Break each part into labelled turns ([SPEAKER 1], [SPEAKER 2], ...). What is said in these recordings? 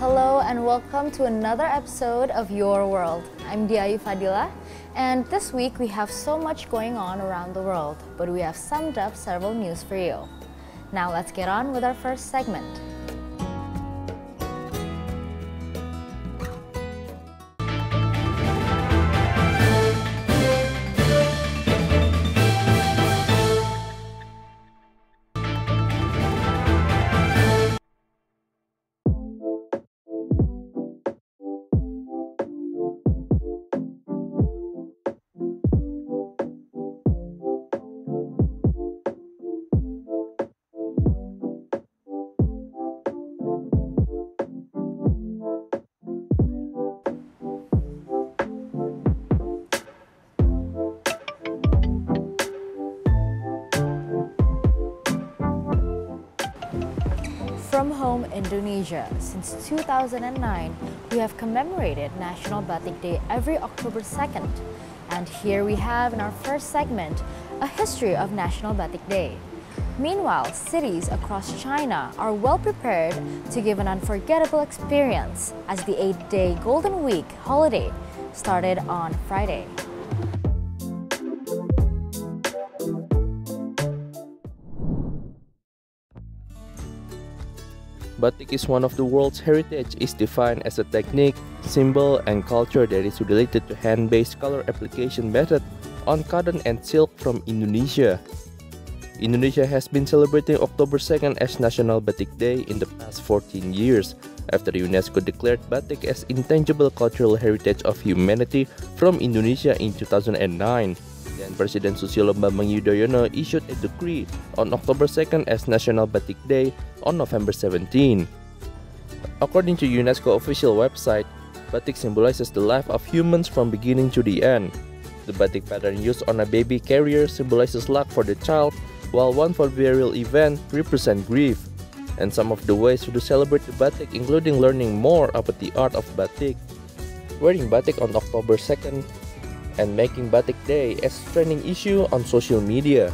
[SPEAKER 1] Hello and welcome to another episode of Your World. I'm Diayu Fadila, and this week we have so much going on around the world, but we have summed up several news for you. Now let's get on with our first segment. From home, Indonesia, since 2009, we have commemorated National Batik Day every October 2nd. And here we have in our first segment, a history of National Batik Day. Meanwhile, cities across China are well prepared to give an unforgettable experience as the 8-day Golden Week holiday started on Friday.
[SPEAKER 2] Batik is one of the world's heritage. Is defined as a technique, symbol, and culture that is related to hand-based color application method on cotton and silk from Indonesia. Indonesia has been celebrating October 2nd as National Batik Day in the past 14 years, after UNESCO declared batik as intangible cultural heritage of humanity from Indonesia in 2009. Then President Susilo Bambang Yudhoyono issued a decree on October 2nd as National Batik Day on November 17. According to UNESCO official website, batik symbolizes the life of humans from beginning to the end. The batik pattern used on a baby carrier symbolizes luck for the child, while one for burial event represents grief. And some of the ways to celebrate the batik including learning more about the art of batik, wearing batik on October 2nd, and making Batik Day a trending issue on social media.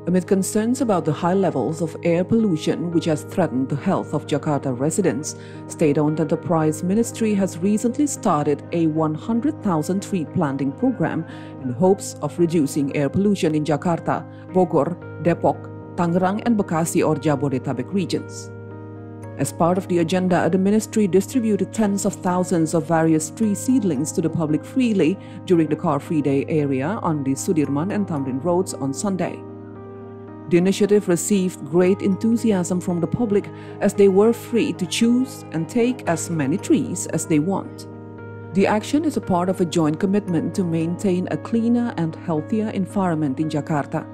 [SPEAKER 3] Amid concerns about the high levels of air pollution which has threatened the health of Jakarta residents, State-owned Enterprise Ministry has recently started a 100,000 tree planting program in hopes of reducing air pollution in Jakarta, Bogor, Depok, Tangerang and Bekasi or Jabodetabek regions. As part of the agenda, the ministry distributed tens of thousands of various tree seedlings to the public freely during the Car-Free Day area on the Sudirman and Tamrin roads on Sunday. The initiative received great enthusiasm from the public as they were free to choose and take as many trees as they want. The action is a part of a joint commitment to maintain a cleaner and healthier environment in Jakarta.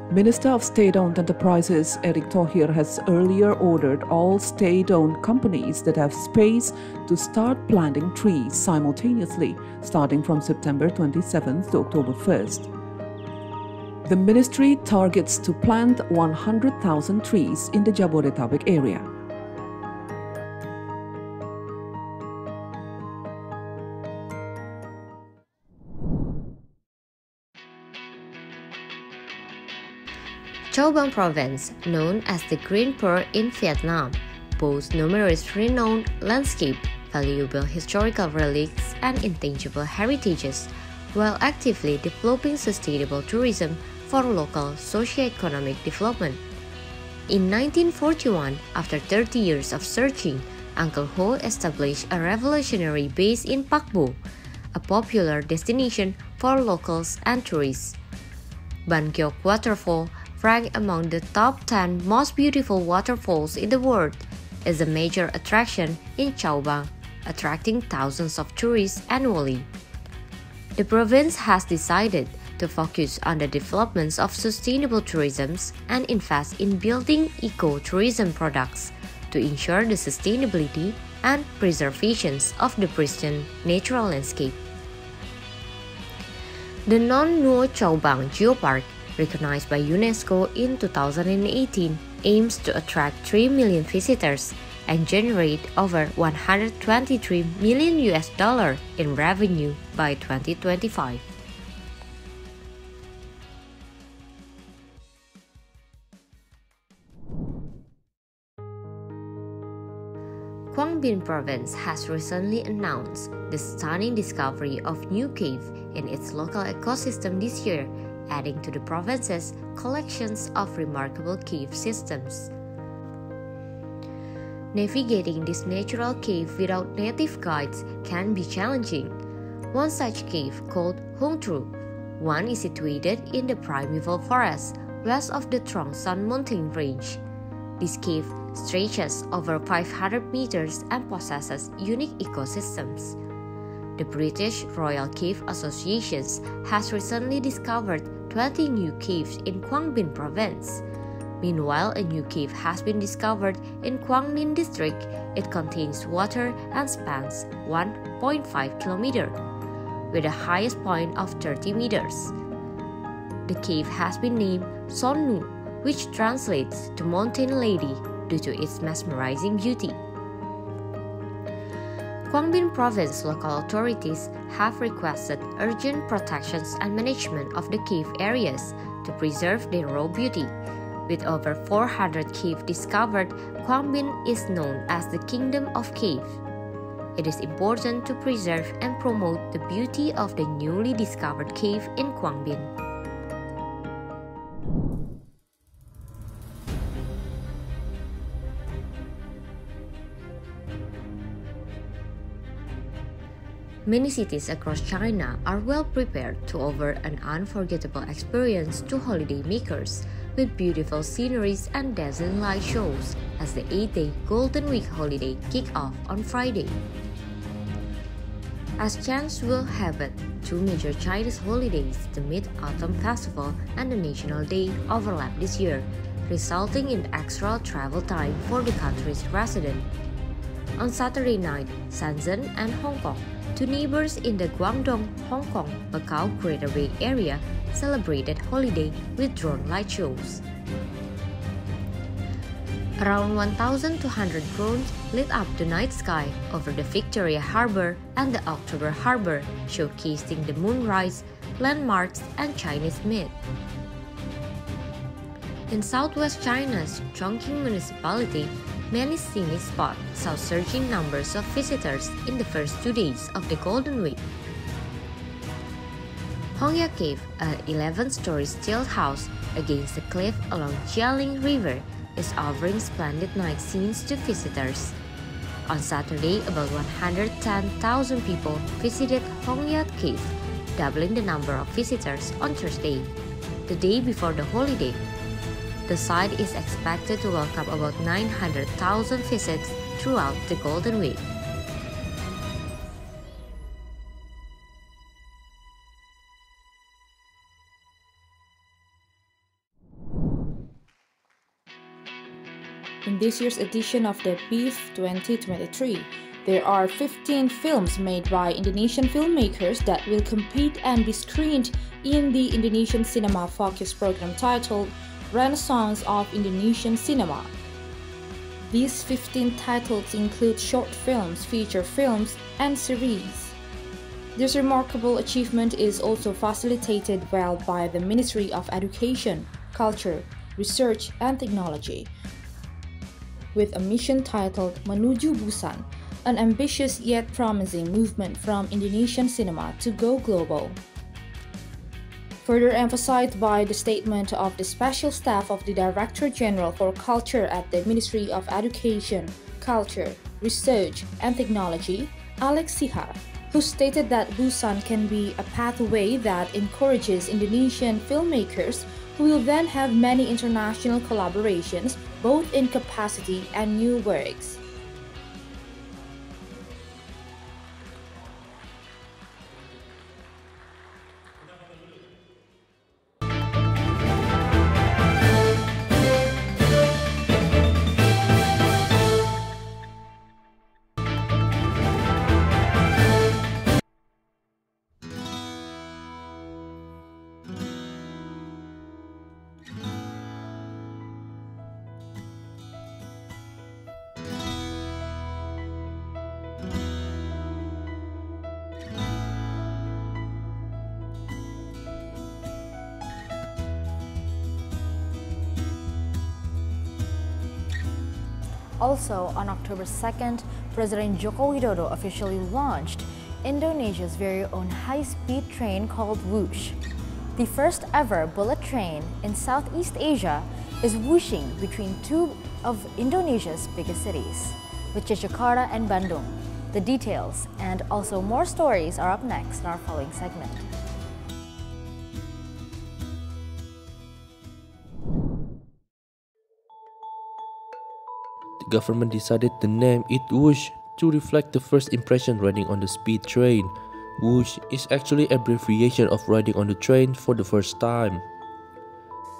[SPEAKER 3] Minister of State-owned Enterprises Erick Thohir has earlier ordered all state-owned companies that have space to start planting trees simultaneously starting from September 27th to October 1st. The ministry targets to plant 100,000 trees in the Jabodetabek area.
[SPEAKER 4] Châu Bang Province, known as the Green Pearl in Vietnam, boasts numerous renowned landscape, valuable historical relics, and intangible heritages, while actively developing sustainable tourism for local socio-economic development. In 1941, after 30 years of searching, Uncle Ho established a revolutionary base in Pak Bo, a popular destination for locals and tourists. Ban Gyeok Waterfall, ranked among the top 10 most beautiful waterfalls in the world, is a major attraction in Châu Bang, attracting thousands of tourists annually. The province has decided to focus on the development of sustainable tourism and invest in building eco-tourism products to ensure the sustainability and preservation of the pristine natural landscape. The Non Nuo Châu Bang Geopark, recognized by UNESCO in 2018, aims to attract 3 million visitors and generate over 123 million US dollar in revenue by 2025. Quang Binh Province has recently announced the stunning discovery of new cave in its local ecosystem this year, adding to the province's collections of remarkable cave systems. Navigating this natural cave without native guides can be challenging. One such cave, called Hung Tru, one is situated in the primeval forest west of the Trong Son mountain range. This cave stretches over 500 meters and possesses unique ecosystems. The British Royal Cave Association has recently discovered 20 new caves in Quang Binh Province. Meanwhile, a new cave has been discovered in Quang Ninh District. It contains water and spans 1.5 kilometers, with a highest point of 30 meters. The cave has been named Son Nu, which translates to Mountain Lady due to its mesmerizing beauty. Quang Binh Province local authorities have requested urgent protections and management of the cave areas to preserve their raw beauty. With over 400 caves discovered, Quang Binh is known as the Kingdom of Cave. It is important to preserve and promote the beauty of the newly discovered cave in Quang Binh. Many cities across China are well prepared to offer an unforgettable experience to holidaymakers, with beautiful sceneries and dazzling light shows as the 8-day Golden Week holiday kick off on Friday. As chance will have it, two major Chinese holidays, the Mid-Autumn Festival and the National Day, overlap this year, resulting in extra travel time for the country's residents. On Saturday night, Shenzhen and Hong Kong, two neighbors in the Guangdong, Hong Kong, Macau Greater Bay Area, celebrated holiday with drone light shows. Around 1,200 drones lit up the night sky over the Victoria Harbour and the October Harbour, showcasing the moonrise, landmarks, and Chinese myth. In southwest China's Chongqing municipality, many scenic spots saw surging numbers of visitors in the first 2 days of the Golden Week. Hongya Cave, a 11-story steel house against the cliff along Jialing River, is offering splendid night scenes to visitors. On Saturday, about 110,000 people visited Hongya Cave, doubling the number of visitors on Thursday, the day before the holiday. The site is expected to welcome about 900,000 visits throughout the Golden Week.
[SPEAKER 5] In this year's edition of the BIF 2023, there are 15 films made by Indonesian filmmakers that will compete and be screened in the Indonesian Cinema Focus program titled Renaissance of Indonesian Cinema. These 15 titles include short films, feature films, and series. This remarkable achievement is also facilitated well by the Ministry of Education, Culture, Research and Technology, with a mission titled Menuju Busan, an ambitious yet promising movement from Indonesian cinema to go global. Further emphasized by the statement of the Special Staff of the Director General for Culture at the Ministry of Education, Culture, Research and Technology, Alex Sihar, who stated that Busan can be a pathway that encourages Indonesian filmmakers who will then have many international collaborations, both in capacity and new works.
[SPEAKER 1] Also, on October 2nd, President Joko Widodo officially launched Indonesia's very own high-speed train called Whoosh. The first ever bullet train in Southeast Asia is whooshing between two of Indonesia's biggest cities, which is Jakarta and Bandung. The details and also more stories are up next in our following segment.
[SPEAKER 2] The government decided to name it Whoosh to reflect the first impression riding on the speed train. Whoosh is actually an abbreviation of riding on the train for the first time.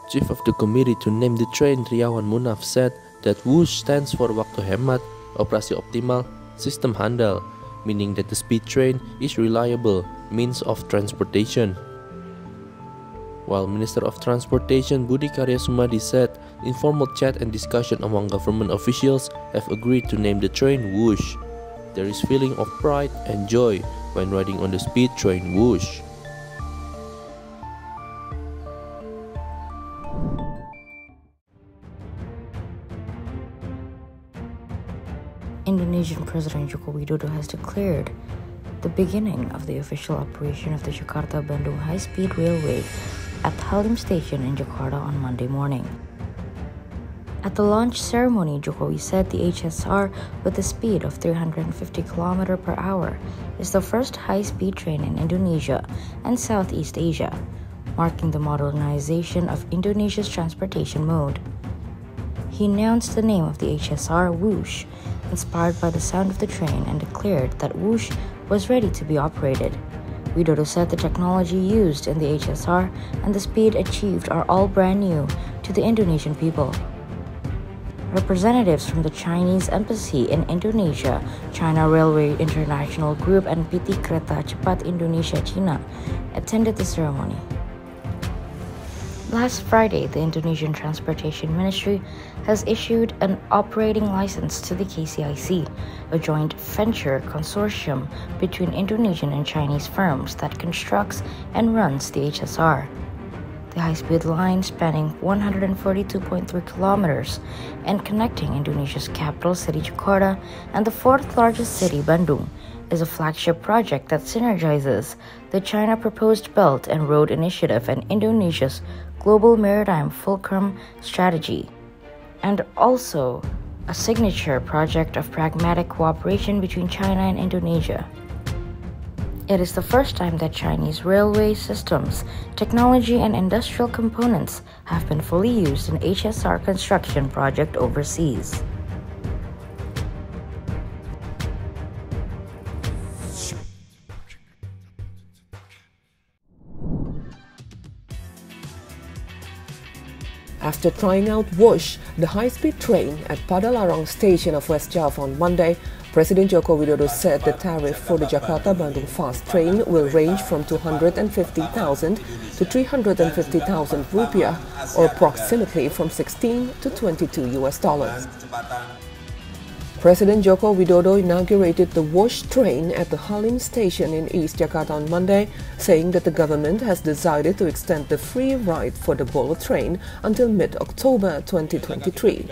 [SPEAKER 2] Chief of the committee to name the train, Triawan Munaf, said that Whoosh stands for Waktu Hemat, Operasi Optimal, Sistem Handal, meaning that the speed train is reliable means of transportation. While Minister of Transportation Budi Karya Sumadi said informal chat and discussion among government officials have agreed to name the train Whoosh. There is feeling of pride and joy when riding on the speed train Whoosh.
[SPEAKER 4] Indonesian President Joko Widodo has declared the beginning of the official operation of the Jakarta-Bandung high-speed railway at Halim Station in Jakarta on Monday morning. At the launch ceremony, Jokowi said the HSR, with a speed of 350 km per hour, is the first high-speed train in Indonesia and Southeast Asia, marking the modernization of Indonesia's transportation mode. He announced the name of the HSR Whoosh, inspired by the sound of the train, and declared that Whoosh was ready to be operated. Widodo said the technology used in the HSR and the speed achieved are all brand new to the Indonesian people. Representatives from the Chinese Embassy in Indonesia, China Railway International Group, and PT Kereta Cepat Indonesia China attended the ceremony. Last Friday, the Indonesian Transportation Ministry has issued an operating license to the KCIC, a joint venture consortium between Indonesian and Chinese firms that constructs and runs the HSR. The high-speed line, spanning 142.3 kilometers and connecting Indonesia's capital city Jakarta and the fourth largest city Bandung, is a flagship project that synergizes the China Proposed Belt and Road Initiative and Indonesia's Global Maritime Fulcrum Strategy, and also a signature project of pragmatic cooperation between China and Indonesia. It is the first time that Chinese railway systems, technology, and industrial components have been fully used in HSR construction project overseas.
[SPEAKER 3] After trying out Whoosh, the high-speed train at Padalarang station of West Java on Monday, President Joko Widodo said the tariff for the Jakarta-Bandung fast train will range from 250,000 to 350,000 rupiah, or approximately from 16 to 22 US dollars. President Joko Widodo inaugurated the Whoosh train at the Halim station in East Jakarta on Monday, saying that the government has decided to extend the free ride for the bullet train until mid-October 2023.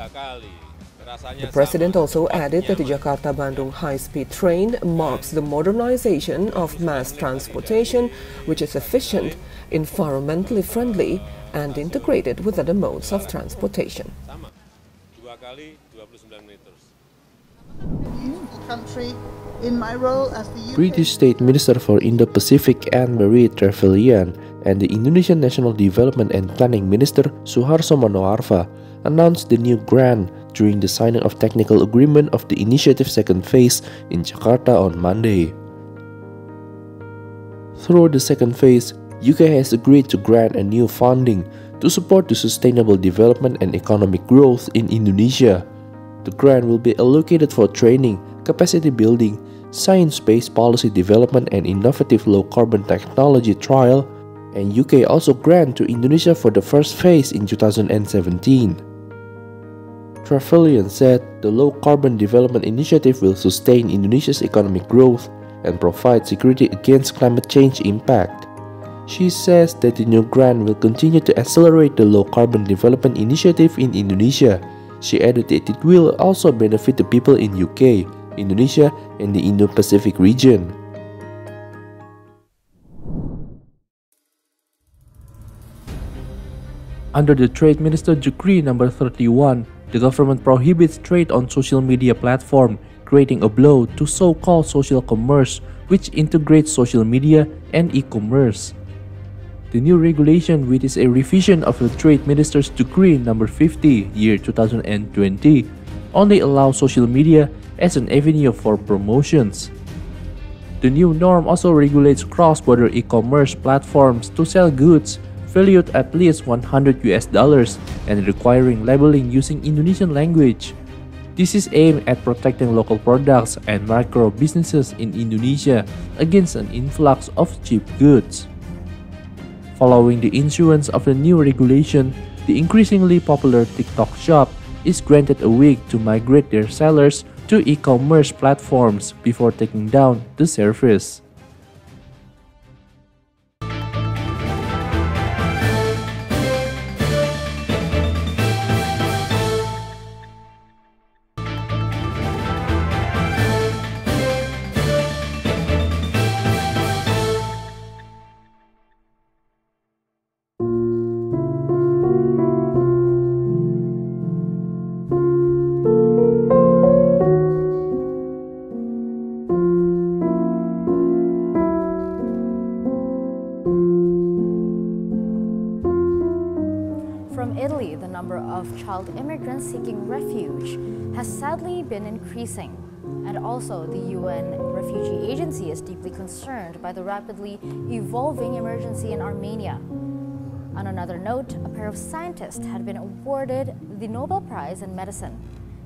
[SPEAKER 3] The president also added that the Jakarta-Bandung high-speed train marks the modernization of mass transportation, which is efficient, environmentally friendly, and integrated with other modes of transportation.
[SPEAKER 6] In my role as the
[SPEAKER 2] British State Minister for Indo-Pacific Anne-Marie Trevelyan and the Indonesian National Development and Planning Minister Suharto Manoarfa announced the new grant during the signing of technical agreement of the initiative's second phase in Jakarta on Monday. Through the second phase, UK has agreed to grant a new funding to support the sustainable development and economic growth in Indonesia. The grant will be allocated for training, capacity building, science-based policy development, and innovative low-carbon technology trial, and UK also grant to Indonesia for the first phase in 2017. Trevelyan said the low-carbon development initiative will sustain Indonesia's economic growth and provide security against climate change impact. She says that the new grant will continue to accelerate the low-carbon development initiative in Indonesia. She added that it will also benefit the people in UK, Indonesia, and the Indo-Pacific region. Under the Trade Minister Decree number 31, the government prohibits trade on social media platform, creating a blow to so-called social commerce, which integrates social media and e-commerce. The new regulation, which is a revision of the Trade Minister's Decree number 50, year 2020, only allows social media as an avenue for promotions. The new norm also regulates cross-border e-commerce platforms to sell goods valued at least $100 and requiring labeling using Indonesian language. This is aimed at protecting local products and micro businesses in Indonesia against an influx of cheap goods. Following the issuance of the new regulation, the increasingly popular TikTok shop is granted a week to migrate their sellers to e-commerce platforms before taking down the service.
[SPEAKER 1] From Italy, the number of child immigrants seeking refuge has sadly been increasing. And also, the UN Refugee Agency is deeply concerned by the rapidly evolving emergency in Armenia. On another note, a pair of scientists had been awarded the Nobel Prize in Medicine.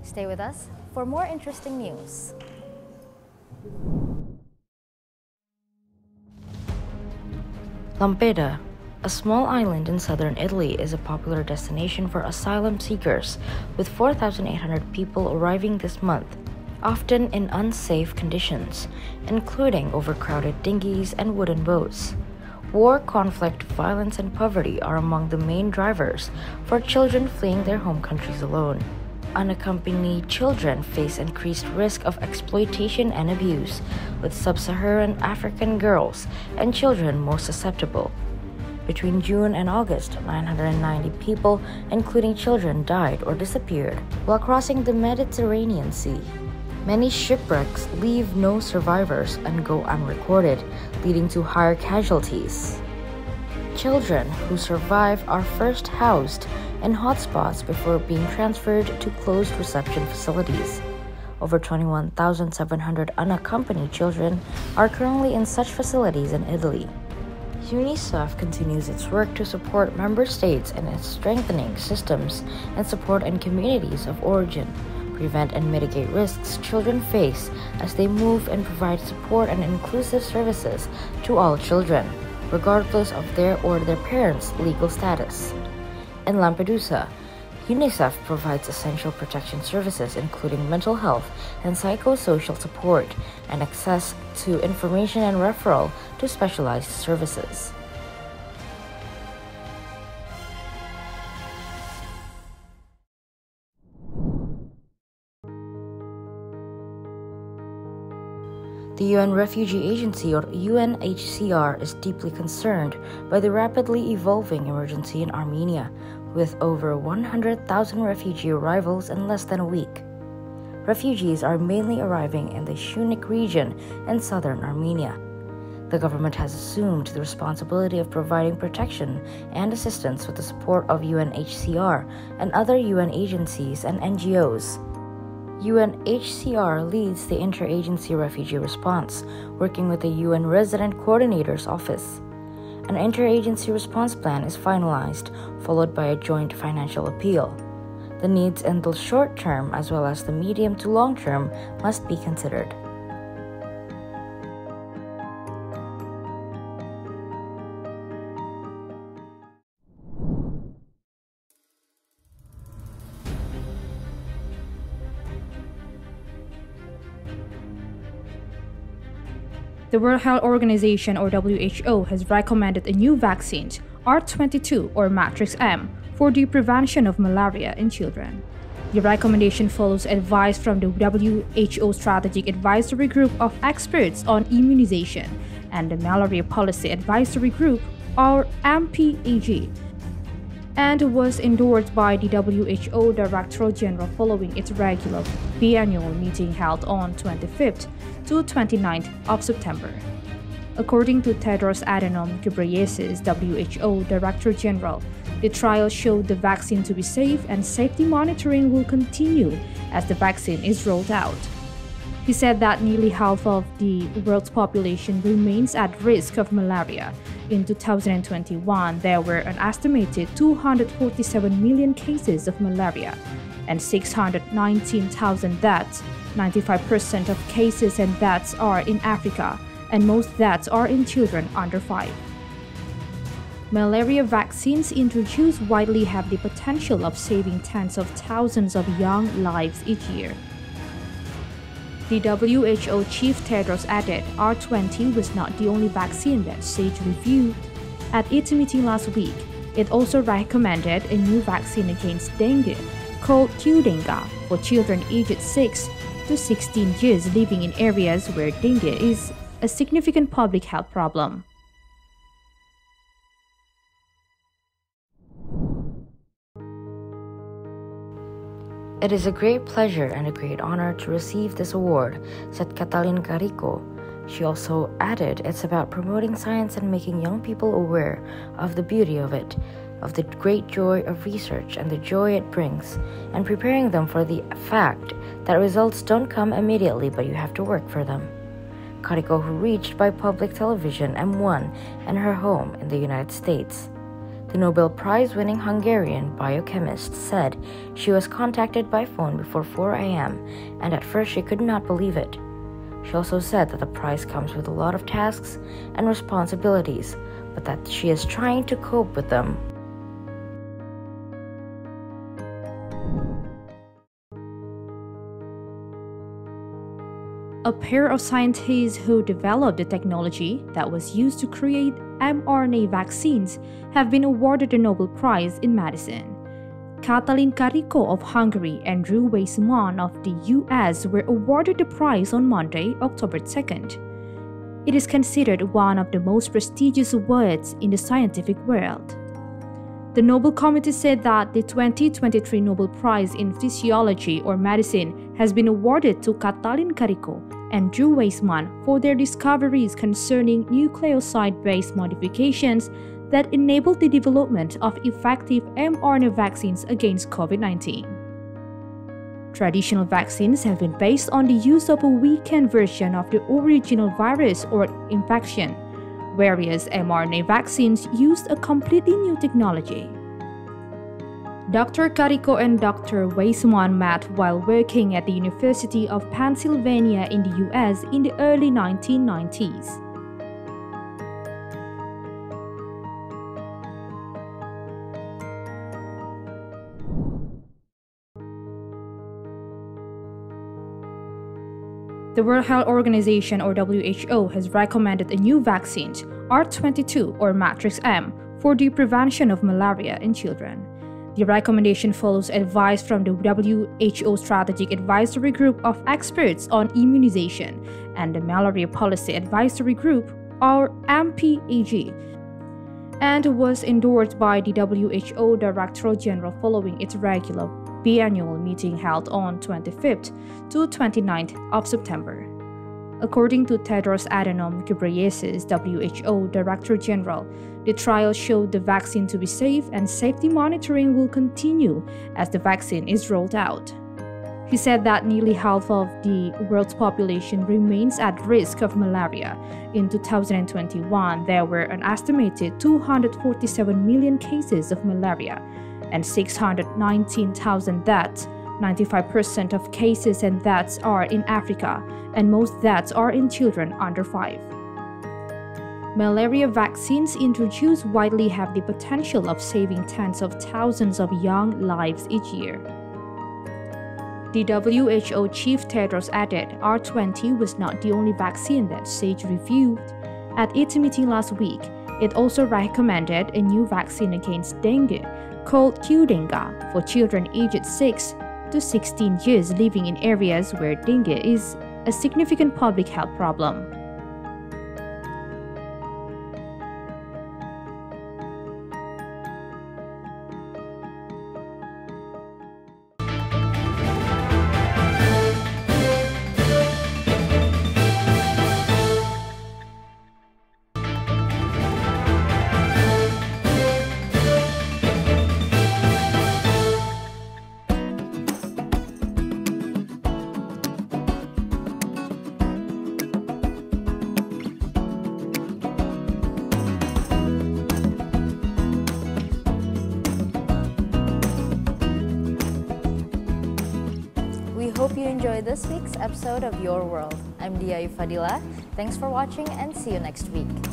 [SPEAKER 1] Stay with us for more interesting news.
[SPEAKER 7] Lampedusa, a small island in southern Italy, is a popular destination for asylum seekers, with 4,800 people arriving this month, often in unsafe conditions, including overcrowded dinghies and wooden boats. War, conflict, violence, and poverty are among the main drivers for children fleeing their home countries alone. Unaccompanied children face increased risk of exploitation and abuse, with sub-Saharan African girls and children most susceptible. Between June and August, 990 people, including children, died or disappeared while crossing the Mediterranean Sea. Many shipwrecks leave no survivors and go unrecorded, leading to higher casualties. Children who survive are first housed in hotspots before being transferred to closed reception facilities. Over 21,700 unaccompanied children are currently in such facilities in Italy. UNICEF continues its work to support member states in its strengthening systems and support in communities of origin, prevent and mitigate risks children face as they move, and provide support and inclusive services to all children, regardless of their or their parents' legal status. In Lampedusa, UNICEF provides essential protection services including mental health and psychosocial support, and access to information and referral to specialized services. The UN Refugee Agency, or UNHCR, is deeply concerned by the rapidly evolving emergency in Armenia, with over 100,000 refugee arrivals in less than a week. Refugees are mainly arriving in the Shunik region in southern Armenia. The government has assumed the responsibility of providing protection and assistance with the support of UNHCR and other UN agencies and NGOs. UNHCR leads the Interagency Refugee Response, working with the UN Resident Coordinator's Office. An interagency response plan is finalized, followed by a joint financial appeal. The needs in the short term as well as the medium to long term must be considered.
[SPEAKER 5] The World Health Organization, or WHO, has recommended a new vaccine, R22 or Matrix-M, for the prevention of malaria in children. The recommendation follows advice from the WHO Strategic Advisory Group of Experts on Immunization and the Malaria Policy Advisory Group, or MPAG, and was endorsed by the WHO Director General following its regular biannual meeting held on 25th to 29th of September. According to Tedros Adhanom Ghebreyesus, WHO Director General, the trial showed the vaccine to be safe and safety monitoring will continue as the vaccine is rolled out. He said that nearly half of the world's population remains at risk of malaria. In 2021, there were an estimated 247 million cases of malaria and 619,000 deaths. 95% of cases and deaths are in Africa, and most deaths are in children under 5. Malaria vaccines introduced widely have the potential of saving tens of thousands of young lives each year. The WHO chief Tedros added R20 was not the only vaccine that SAGE reviewed. At its meeting last week, it also recommended a new vaccine against dengue called Qdenga for children aged 6 to 16 years living in areas where dengue is a significant public health problem.
[SPEAKER 7] It is a great pleasure and a great honor to receive this award, said Katalin Carico. She also added it's about promoting science and making young people aware of the beauty of it, of the great joy of research and the joy it brings, and preparing them for the fact that results don't come immediately but you have to work for them. Carico, who reached by public television M1 and her home in the United States. The Nobel Prize-winning Hungarian biochemist said she was contacted by phone before 4 a.m. and at first she could not believe it. She also said that the prize comes with a lot of tasks and responsibilities, but that she is trying to cope with them.
[SPEAKER 5] A pair of scientists who developed the technology that was used to create mRNA vaccines have been awarded the Nobel Prize in Medicine. Katalin Carico of Hungary and Drew Weissman of the US were awarded the prize on Monday, October 2nd. It is considered one of the most prestigious awards in the scientific world. The Nobel Committee said that the 2023 Nobel Prize in Physiology or Medicine has been awarded to Katalin Carico and Drew Weissman for their discoveries concerning nucleoside-based modifications that enabled the development of effective mRNA vaccines against COVID-19. Traditional vaccines have been based on the use of a weakened version of the original virus or infection, whereas mRNA vaccines used a completely new technology. Dr. Carico and Dr. Weissman met while working at the University of Pennsylvania in the US in the early 1990s. The World Health Organization or WHO has recommended a new vaccine, R22 or Matrix M, for the prevention of malaria in children. The recommendation follows advice from the WHO Strategic Advisory Group of Experts on Immunization and the Malaria Policy Advisory Group, or MPAG, and was endorsed by the WHO Director General following its regular biannual meeting held on 25th to 29th of September. According to Tedros Adhanom Ghebreyesus, WHO Director General, the trial showed the vaccine to be safe and safety monitoring will continue as the vaccine is rolled out. He said that nearly half of the world's population remains at risk of malaria. In 2021, there were an estimated 247 million cases of malaria and 619,000 deaths. 95% of cases and deaths are in Africa, and most deaths are in children under 5. Malaria vaccines introduced widely have the potential of saving tens of thousands of young lives each year. The WHO chief Tedros added R20 was not the only vaccine that SAGE reviewed. At its meeting last week, it also recommended a new vaccine against dengue called Qdenga for children aged 6
[SPEAKER 8] to 16 years living in areas where dengue is a significant public health problem.
[SPEAKER 1] We hope you enjoyed this week's episode of Your World. I'm Dia Fadila. Thanks for watching and see you next week.